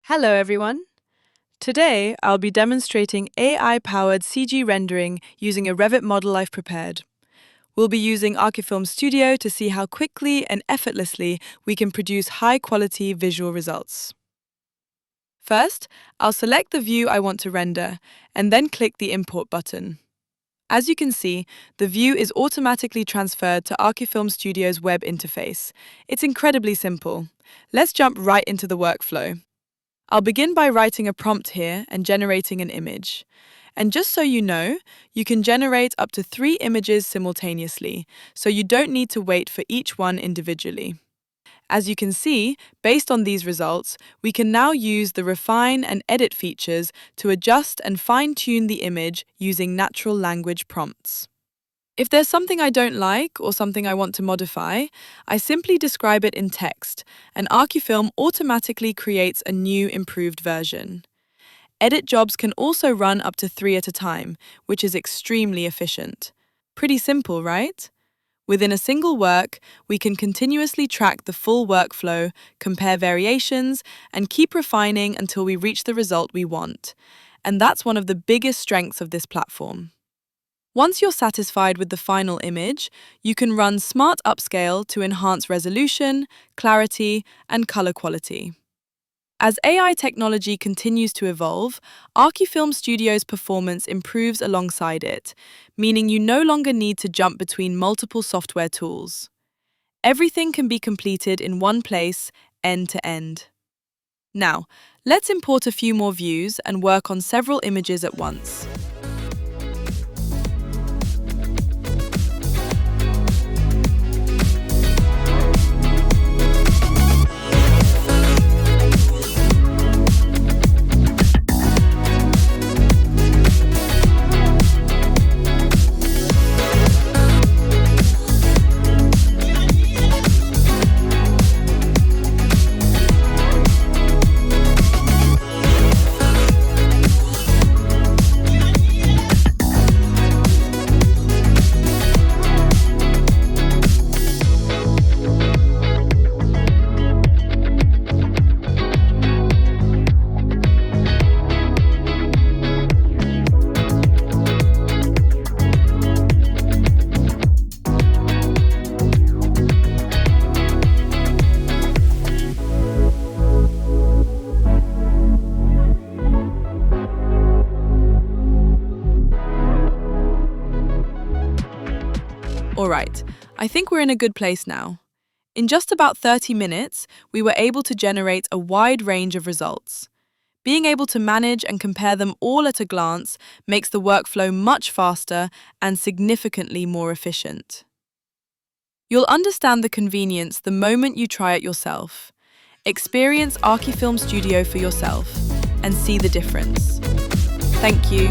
Hello everyone. Today I'll be demonstrating AI-powered CG rendering using a Revit model I've prepared. We'll be using ArchiFilm Studio to see how quickly and effortlessly we can produce high-quality visual results. First, I'll select the view I want to render and then click the Import button. As you can see, the view is automatically transferred to ArchiFilm Studio's web interface. It's incredibly simple. Let's jump right into the workflow. I'll begin by writing a prompt here and generating an image. And just so you know, you can generate up to 3 images simultaneously, so you don't need to wait for each one individually. As you can see, based on these results, we can now use the refine and edit features to adjust and fine-tune the image using natural language prompts. If there's something I don't like or something I want to modify, I simply describe it in text, and ArchiFilm automatically creates a new improved version. Edit jobs can also run up to 3 at a time, which is extremely efficient. Pretty simple, right? Within a single work, we can continuously track the full workflow, compare variations, and keep refining until we reach the result we want. And that's one of the biggest strengths of this platform. Once you're satisfied with the final image, you can run Smart Upscale to enhance resolution, clarity, and color quality. As AI technology continues to evolve, ArchiFilm Studio's performance improves alongside it, meaning you no longer need to jump between multiple software tools. Everything can be completed in one place, end to end. Now, let's import a few more views and work on several images at once. Alright, I think we're in a good place now. In just about 30 minutes, we were able to generate a wide range of results. Being able to manage and compare them all at a glance makes the workflow much faster and significantly more efficient. You'll understand the convenience the moment you try it yourself. Experience ArchiFilm Studio for yourself and see the difference. Thank you.